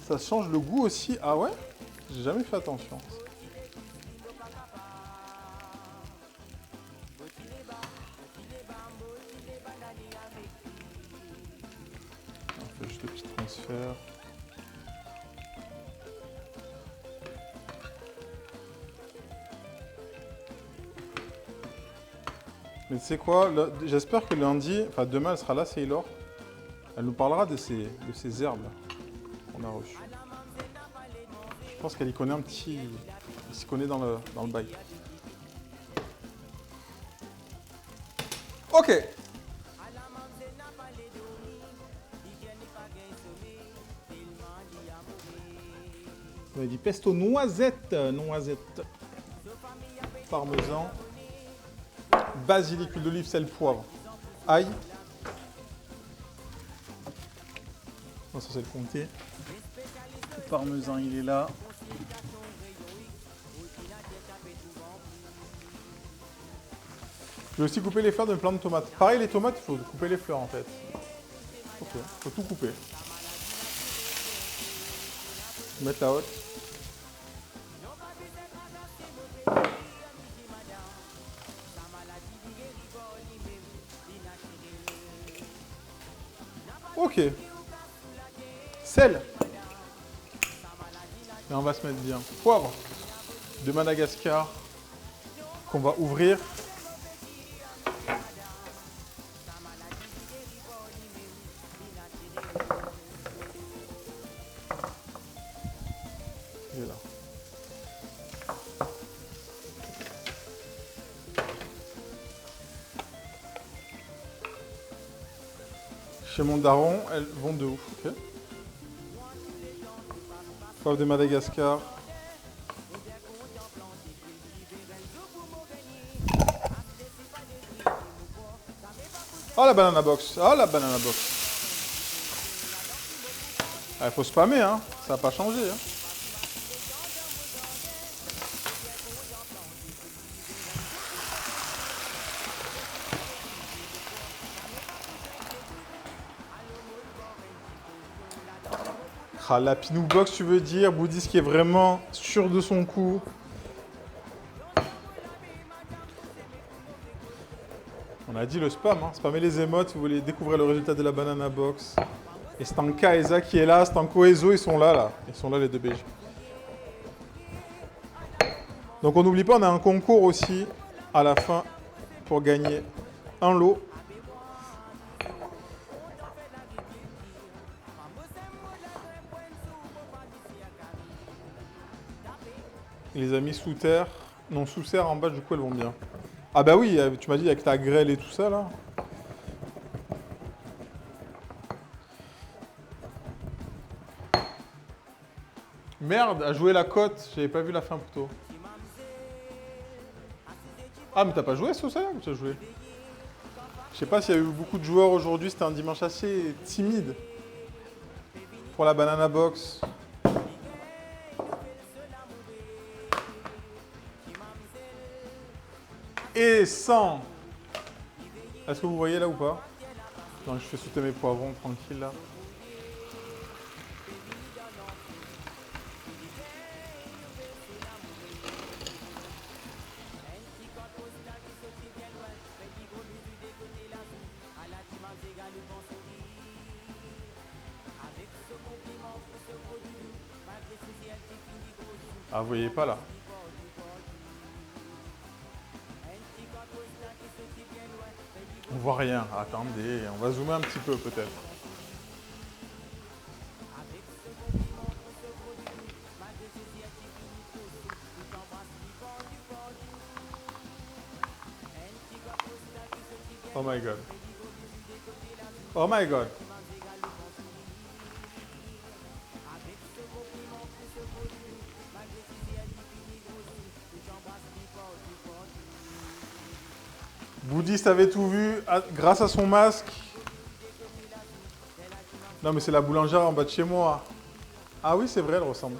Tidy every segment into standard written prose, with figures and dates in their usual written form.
Ça change le goût aussi. Ah ouais? J'ai jamais fait attention. On fait juste le petit transfert. Mais tu sais quoi? J'espère que lundi, enfin demain, elle sera là, Sailor. Elle nous parlera de ces herbes là qu'on a reçues. Je pense qu'elle y connaît un petit... Elle s'y connaît dans le bail. Ok. On a dit pesto noisette. Noisette. Parmesan. Basilic, huile d'olive, sel, poivre. Ail. Non, ça c'est le comté. Le parmesan, il est là. Je vais aussi couper les fleurs d'un plant de tomates. Pareil, les tomates, il faut couper les fleurs en fait. Ok, faut tout couper. Mettre la haute. Ok. Sel. Et on va se mettre bien. Poivre de Madagascar qu'on va ouvrir. Il est là. Chez mon daron, elles vont de ouf. Okay. Poivre de Madagascar. Oh la banana box. Oh la banana box. Il faut spammer, hein. Ça n'a pas changé. Hein. Ah, la Pinou Box, tu veux dire, Bouddhiste qui est vraiment sûr de son coup. On a dit le spam, hein. Spammez les émotes si vous voulez découvrir le résultat de la Banana Box. Et Stanka et Eza qui est là, Stanko et Zo, ils sont là. Ils sont là les deux BG. Donc on n'oublie pas, on a un concours aussi à la fin pour gagner un lot. Les amis sous terre, non sous serre en bas, du coup elles vont bien. Ah bah oui, tu m'as dit avec ta grêle et tout ça là. Merde, à jouer la cote, j'avais pas vu la fin plutôt. Ah mais t'as pas joué Sauce là ou t'as joué? Je sais pas s'il y a eu beaucoup de joueurs aujourd'hui, c'était un dimanche assez timide pour la Banana Box. Et 100. Est-ce que vous voyez là ou pas? Non, je fais sauter mes poivrons tranquille là. Ah, vous voyez pas là. On voit rien. Attendez, on va zoomer un petit peu peut-être. Oh my god. Oh my god. Bouddhiste avait tout vu grâce à son masque. Non mais c'est la boulangère en bas de chez moi. Ah oui c'est vrai, elle ressemble.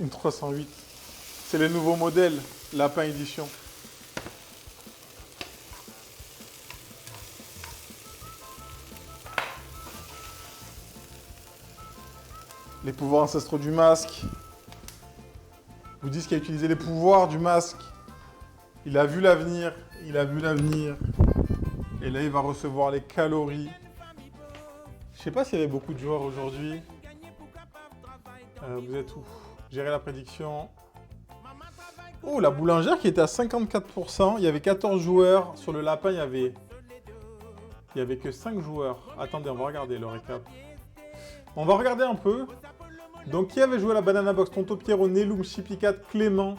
Une 308. C'est les nouveaux modèles, Lapin Édition. Les pouvoirs ancestraux du masque. Vous dites qu'il a utilisé les pouvoirs du masque. Il a vu l'avenir. Il a vu l'avenir. Et là, il va recevoir les calories. Je sais pas s'il y avait beaucoup de joueurs aujourd'hui. Vous êtes où? Gérer la prédiction. Oh, la boulangère qui était à 54%. Il y avait 14 joueurs. Sur le lapin, il y avait que 5 joueurs. Attendez, on va regarder le récap. On va regarder un peu. Donc, qui avait joué à la Banana Box? Tonto Pierrot, Neloum, Chipicat, Clément.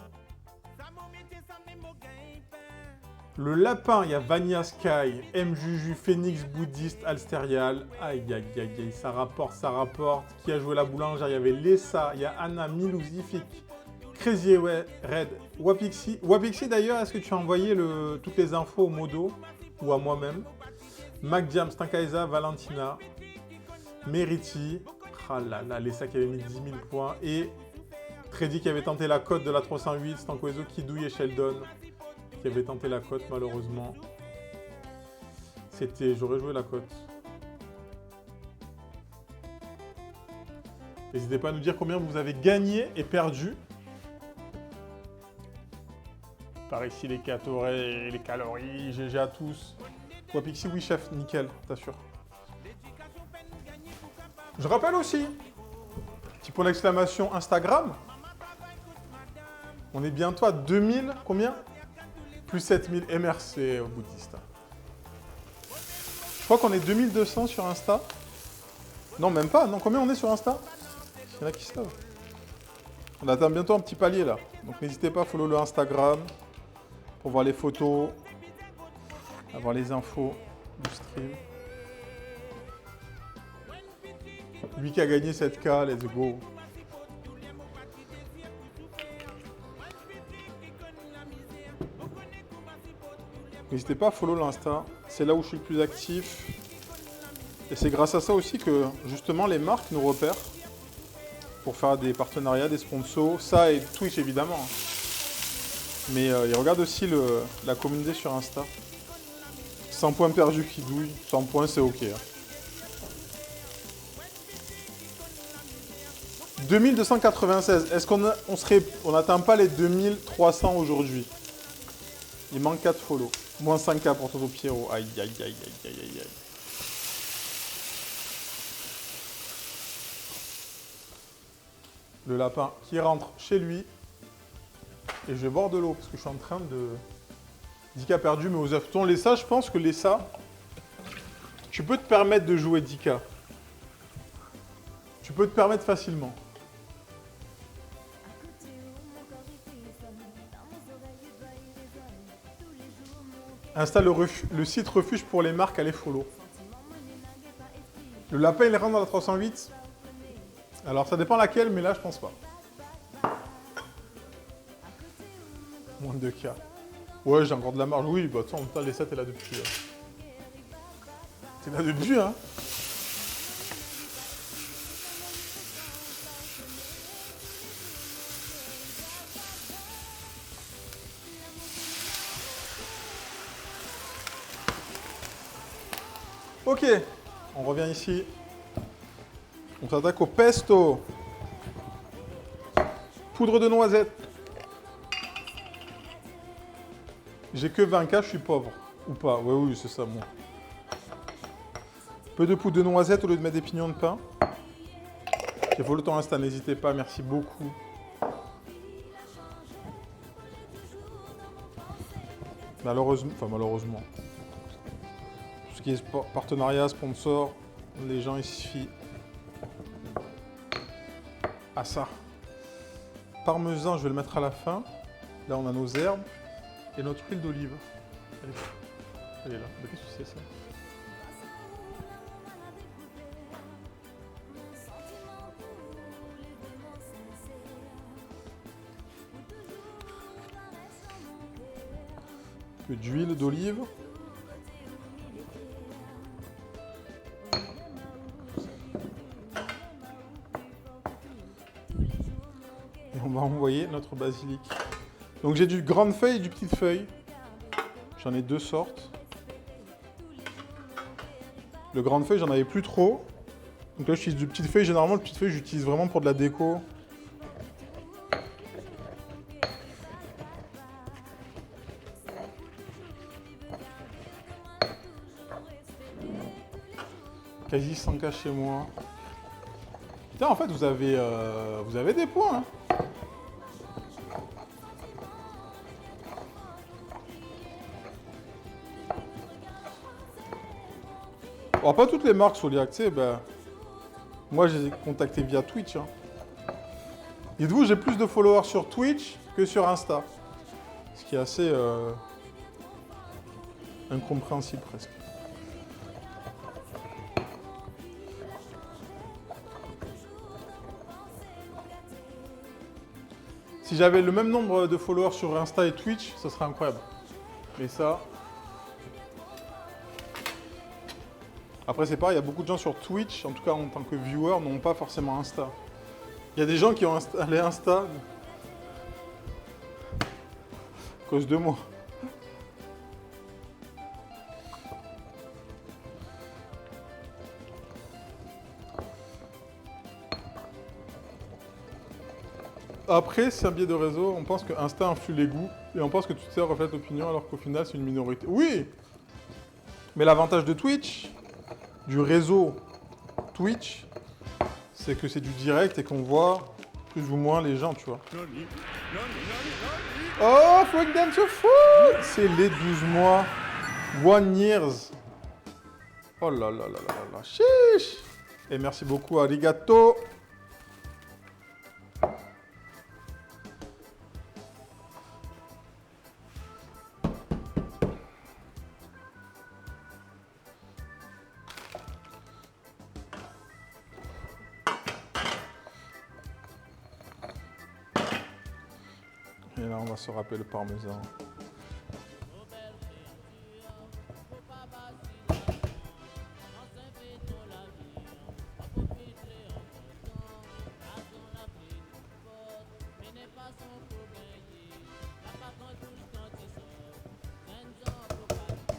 Le lapin, il y a Vania Sky, M. Juju, Phoenix, Bouddhiste, Alsterial. Aïe, aïe, aïe, aïe, ça rapporte, ça rapporte. Qui a joué la boulangère? Il y avait Lessa, il y a Anna, Milou, Zifik, Crazy Red, Wapixi. Wapixi, d'ailleurs, est-ce que tu as envoyé toutes les infos au modo ou à moi-même? Mac Jam, Stankaisa, Valentina, Meriti. Ah là là, Lessa qui avait mis 10 000 points. Et Freddy qui avait tenté la cote de la 308, Stankoezo, Kidouille et Sheldon qui avait tenté la cote malheureusement. J'aurais joué la cote. N'hésitez pas à nous dire combien vous avez gagné et perdu. Par ici les calories, les calories, GG à tous. Wapixi, oui chef, nickel, t'assures. Je rappelle aussi, petit point d'exclamation Instagram. On est bientôt à 2000, combien? Plus 7000 MRC au bouddhiste. Je crois qu'on est 2200 sur Insta. Non, même pas. Non, combien on est sur Insta? Il y en a qui savent. On atteint bientôt un petit palier là. Donc n'hésitez pas à follow le Instagram pour voir les photos, avoir les infos du stream. Lui qui a gagné 7K, let's go. N'hésitez pas à follow l'Insta, c'est là où je suis le plus actif. Et c'est grâce à ça aussi que justement les marques nous repèrent pour faire des partenariats, des sponsors, ça et Twitch évidemment. Mais ils regardent aussi la communauté sur Insta. 100 points perdus qui douille, 100 points c'est ok. 2296, est-ce qu'on n'atteint pas les 2300 aujourd'hui? Il manque 4 follow. Moins 5K pour Tonto Pierrot. Aïe, aïe, aïe, aïe, aïe, aïe, aïe. Le lapin qui rentre chez lui. Et je vais boire de l'eau parce que je suis en train de... 10K perdu, mais aux œufs. Lessa, je pense que Lessa, tu peux te permettre de jouer 10K. Tu peux te permettre facilement. Installe le site refuge pour les marques, allez follow. Le lapin, il rentre dans la 308. Alors, ça dépend laquelle, mais là, je pense pas. Moins de 2K. Ouais, j'ai encore de la marge. Oui, bah, de toute façon, les 7 est là depuis. T'es là depuis, hein. Ok, on revient ici. On s'attaque au pesto. Poudre de noisette. J'ai que 20K, je suis pauvre. Ou pas, oui, c'est ça, moi. Peu de poudre de noisette au lieu de mettre des pignons de pain. J'ai volé ton Insta, n'hésitez pas, merci beaucoup. Malheureusement. Tout ce qui est partenariat, sponsor, les gens, ils se fient à ça. Parmesan, je vais le mettre à la fin. Là, on a nos herbes et notre huile d'olive. Elle est là. Mais qu'est-ce que c'est, ça? Un peu d'huile d'olive. Et on va envoyer notre basilic. Donc j'ai du grande feuille et du petite feuille. J'en ai 2 sortes. Le grande feuille, j'en avais plus trop. Donc là, j'utilise du petite feuille. Généralement, le petite feuille, j'utilise vraiment pour de la déco. Quasi 100K chez moi. Putain, en fait, vous avez des points. Hein. Bon, pas toutes les marques Soliac, tu sais, bah, moi, je les ai contactés via Twitch. Hein. Dites-vous, j'ai plus de followers sur Twitch que sur Insta. Ce qui est assez incompréhensible presque. Si j'avais le même nombre de followers sur Insta et Twitch, ce serait incroyable. Mais ça... Après, c'est pareil, il y a beaucoup de gens sur Twitch, en tout cas en tant que viewer, n'ont pas forcément Insta. Il y a des gens qui ont installé Insta à cause de moi. Après, c'est un biais de réseau, on pense que Insta influe les goûts, et on pense que Twitter reflète l'opinion, alors qu'au final, c'est une minorité. Oui! Mais l'avantage de Twitch, du réseau Twitch, c'est que c'est du direct et qu'on voit plus ou moins les gens, tu vois. Oh, Frank Dance Food! C'est les 12 mois. 1 years. Oh là là là là là, chiche! Et merci beaucoup, arigato! Et là, on va se rappeler le parmesan.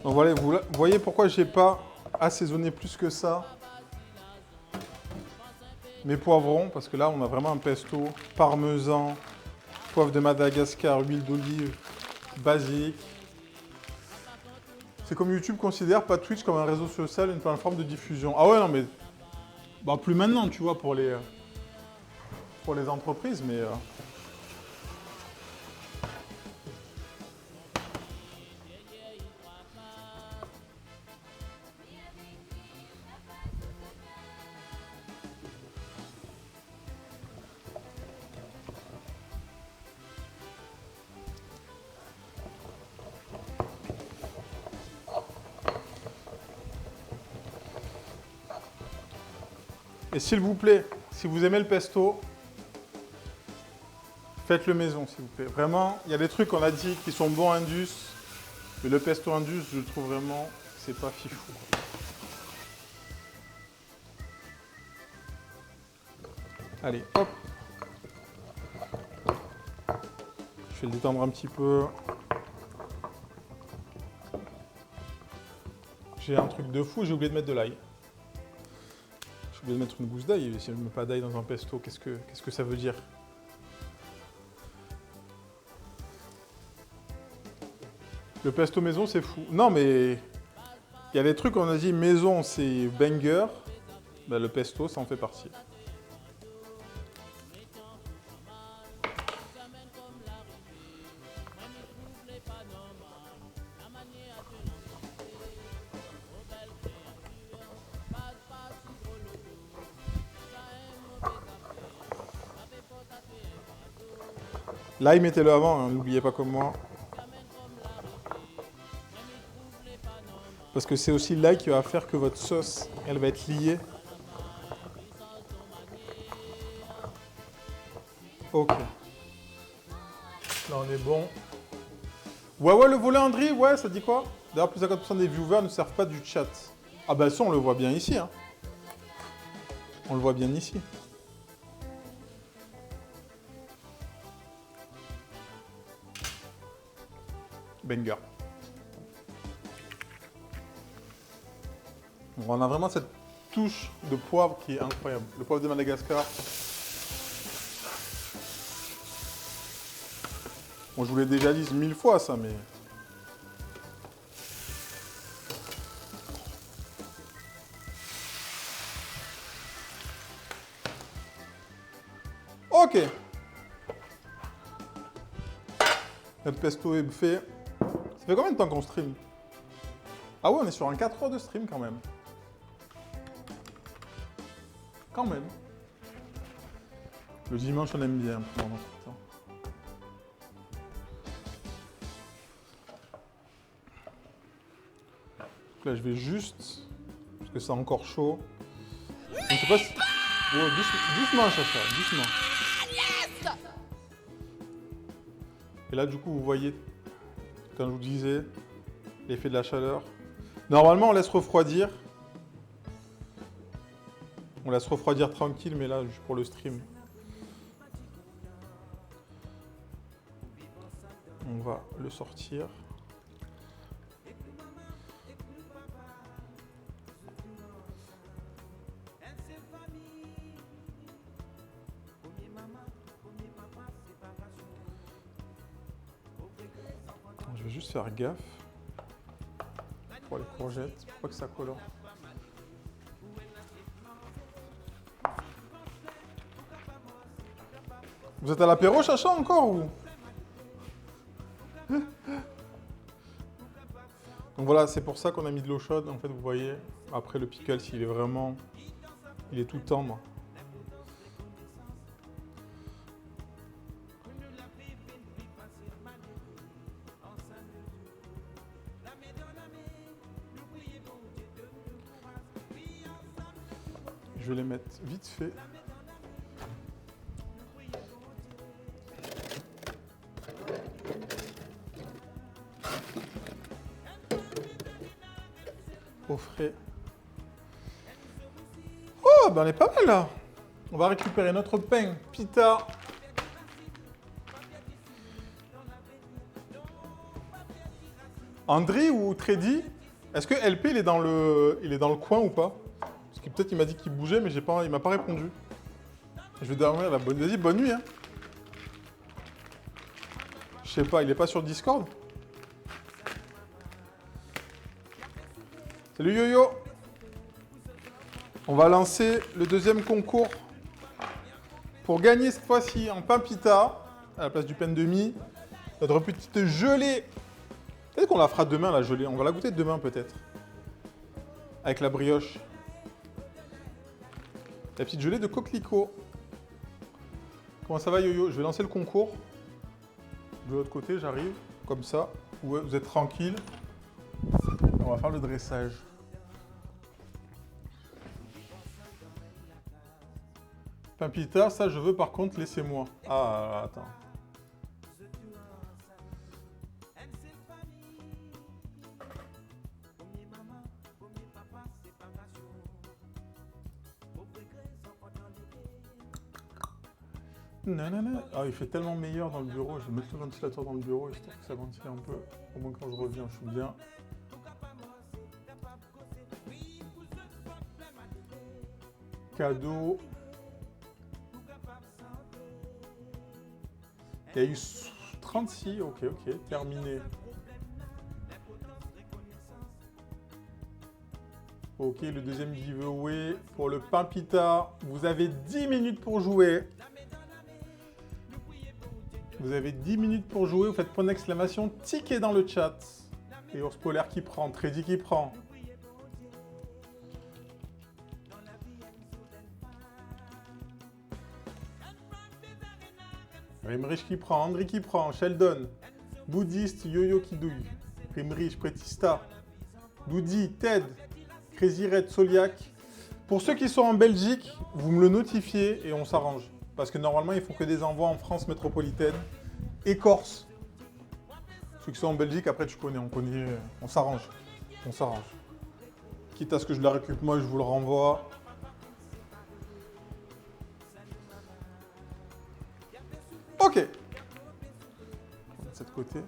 Donc voilà, vous voyez pourquoi j'ai pas assaisonné plus que ça mes poivrons, parce que là, on a vraiment un pesto, parmesan, poivre de Madagascar, huile d'olive, basique. C'est comme YouTube considère pas Twitch comme un réseau social, une plateforme de diffusion. Ah ouais, non, mais... Bah, plus maintenant, tu vois, pour les entreprises, mais... Et s'il vous plaît, si vous aimez le pesto, faites-le maison, s'il vous plaît. Vraiment, il y a des trucs qu'on a dit qui sont bons Indus, mais le pesto Indus, je le trouve vraiment, c'est pas fifou. Allez, hop. Je vais le détendre un petit peu. J'ai un truc de fou, j'ai oublié de mettre de l'ail. J'ai oublié de mettre une gousse d'ail. Si je ne mets pas d'ail dans un pesto, qu'est-ce que ça veut dire? Le pesto maison, c'est fou. Non, mais il y a des trucs, on a dit maison, c'est banger. Ben, le pesto, ça en fait partie. L'ail, mettez-le avant, hein, n'oubliez pas comme moi. Parce que c'est aussi l'ail qui va faire que votre sauce, elle va être liée. Ok. Là, on est bon. Ouais, le volet Andri, ouais, ça dit quoi? D'ailleurs, plus de 50% des viewers ne servent pas du chat. Ah bah ça, on le voit bien ici. Hein. On le voit bien ici. Banger. On a vraiment cette touche de poivre qui est incroyable. Le poivre de Madagascar. Bon, je vous l'ai déjà dit 1000 fois ça, mais... Ok. Notre pesto est fait. Ça fait combien de temps qu'on stream? Ah ouais, on est sur un 4 heures de stream quand même. Quand même. Le dimanche, on aime bien prendre notre temps. Donc là, je vais juste... Parce que c'est encore chaud. Je sais pas si... Oh, doucement, Chacha, doucement. Et là, du coup, vous voyez, comme je vous disais, l'effet de la chaleur. Normalement, on laisse refroidir. On laisse refroidir tranquille, mais là, juste pour le stream. On va le sortir. Je vais juste faire gaffe pour les courgettes, pour pas que ça colore. Vous êtes à l'apéro, Chacha, encore ou? Donc voilà, c'est pour ça qu'on a mis de l'eau chaude. En fait, vous voyez, après le pickle, il est vraiment... Il est tout tendre. Je vais les mettre vite fait. Au frais. Oh, ben on est pas mal là. On va récupérer notre pain pita. André ou Tredy, est-ce que LP il est dans le coin ou pas? Parce que peut-être il m'a dit qu'il bougeait, mais il m'a pas répondu. Je vais dormir la bonne. Vas-y, bonne nuit. Hein. Je sais pas, il est pas sur Discord? Salut Yo-Yo. On va lancer le deuxième concours pour gagner cette fois-ci en pain pita à la place du pain de mie. Notre petite gelée. Peut-être qu'on la fera demain la gelée. On va la goûter demain peut-être. Avec la brioche. La petite gelée de coquelicot. Comment ça va Yo-Yo? Je vais lancer le concours. De l'autre côté, j'arrive. Comme ça. Vous êtes tranquille. On va faire le dressage. Pain pita, ça je veux par contre, laissez-moi. Ah, attends. Nanana. Ah, il fait tellement meilleur dans le bureau. Je vais mettre le ventilateur dans le bureau histoire que ça ventile un peu. Au moins quand je reviens, je suis bien. Cadeau. Il y a eu 36, ok, terminé. Ok, le deuxième giveaway pour le pain pita. Vous avez 10 minutes pour jouer. Vous avez 10 minutes pour jouer. Vous faites point d'exclamation, ticket dans le chat. Et Ours Polaire qui prend, Tredy qui prend. Rimrich qui prend, André qui prend, Sheldon, Bouddhiste, Yo-Yo qui douille, Rimrich, Pretista, Doudi, Ted, Crazy Red, Soliac. Pour ceux qui sont en Belgique, vous me le notifiez et on s'arrange. Parce que normalement, il faut que des envois en France métropolitaine et Corse. Ceux qui sont en Belgique, après tu connais, on s'arrange. On s'arrange. Quitte à ce que je la récupère moi, je vous le renvoie. Ok. On va mettre ça de côté.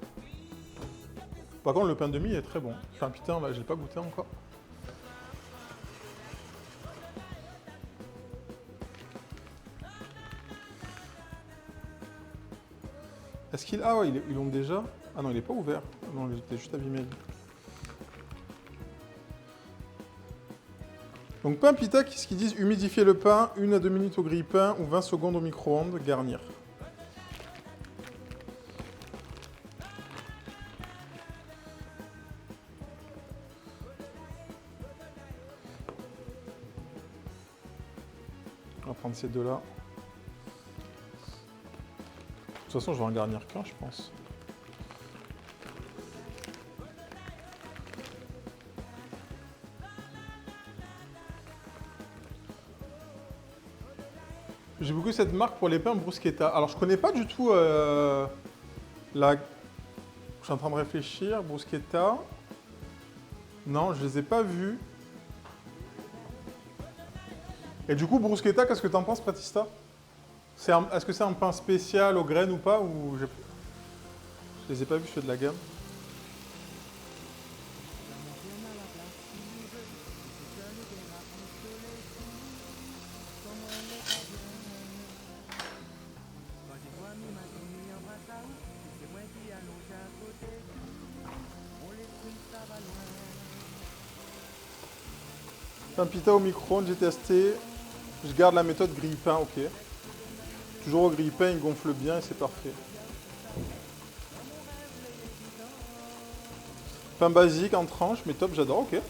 Par contre, le pain de mie est très bon. Pain pita, là, je l'ai pas goûté encore. Est-ce qu'il... Ah ouais, ils l'ont déjà... Ah non, il est pas ouvert. Non, il était juste abîmé. Donc pain pita, qu'est-ce qu'ils disent? Humidifier le pain, 1 à 2 minutes au grille-pain ou 20 secondes au micro-ondes, garnir. On va prendre ces deux-là. De toute façon, je vais en garnir qu'un, je pense. J'ai beaucoup cette marque pour les pains bruschetta. Alors, je connais pas du tout la... Je suis en train de réfléchir. Bruschetta. Non, je les ai pas vus. Et du coup, bruschetta, qu'est-ce que t'en penses, Pratista? Est-ce que c'est un pain spécial aux graines ou pas? Ou je les ai pas vus, ceux de la gamme. Pain pita au micro-ondes, j'ai testé. Je garde la méthode grille-pain, ok. Toujours au grille-pain, il gonfle bien et c'est parfait. Pain basique en tranche, mais top, j'adore, ok.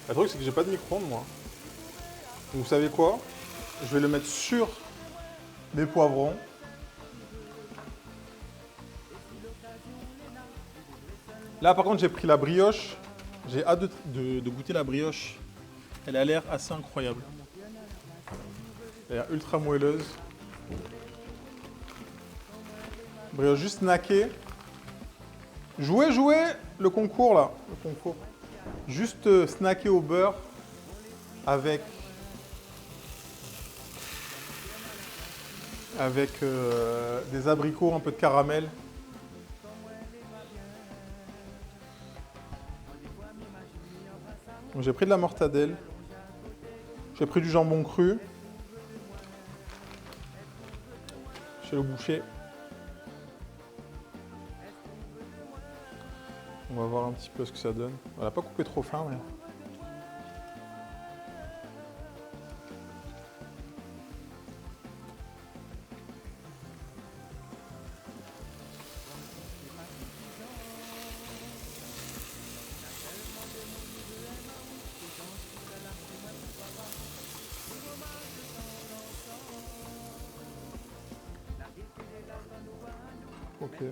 Le truc, c'est que j'ai pas de micro-ondes, moi. Donc, vous savez quoi? Je vais le mettre sur des poivrons. Là, par contre, j'ai pris la brioche. J'ai hâte de goûter la brioche. Elle a l'air assez incroyable. Elle est ultra moelleuse. Brioche juste snackée. Jouez le concours, là. Le concours. Juste snacké au beurre avec des abricots, un peu de caramel. J'ai pris de la mortadelle. J'ai pris du jambon cru. Chez le boucher. On va voir un petit peu ce que ça donne. On n'a pas coupé trop fin, mais... Ok.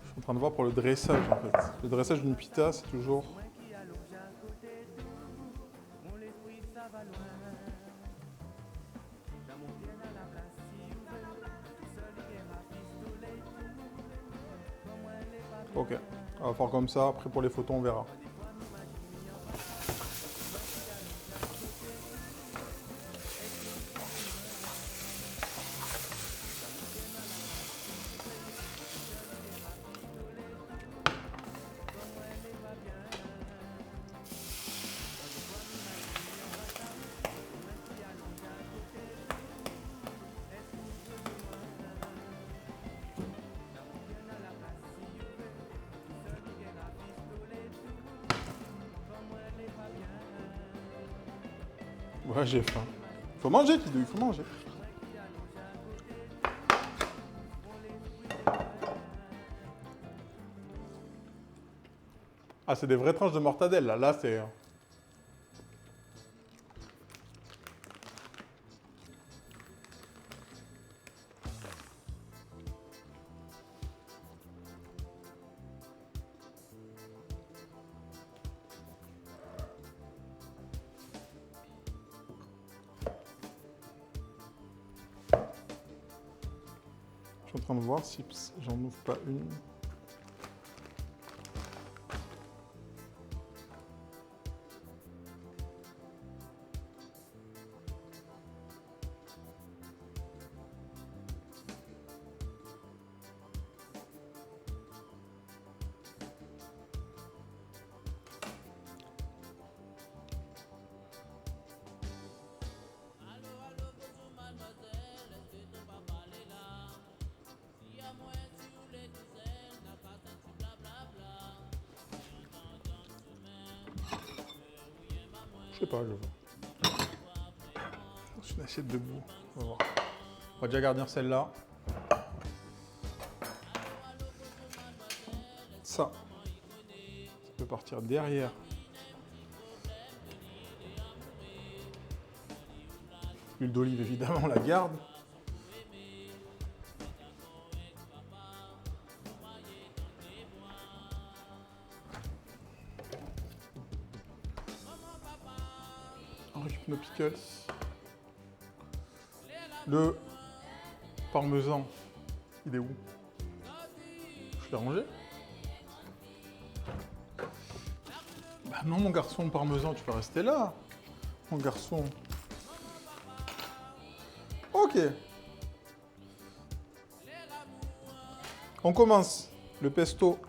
Je suis en train de voir pour le dressage en fait. Le dressage d'une pita, c'est toujours... Ok, on va faire comme ça. Après pour les photos, on verra. Ouais, j'ai faim. Faut manger, Kidou, il faut manger. Ah, c'est des vraies tranches de mortadelle, là. Là, c'est... Je suis en train de voir si j'en ouvre pas une. sais pas, je vois. C'est une assiette de boue. On va voir. On va déjà garnir celle-là. Ça peut partir derrière. L'huile d'olive, évidemment, on la garde. On récupère nos pickles. Le parmesan, il est où? Je l'ai rangé? Bah non, mon garçon, le parmesan, tu peux rester là. Mon garçon. Ok. On commence le pesto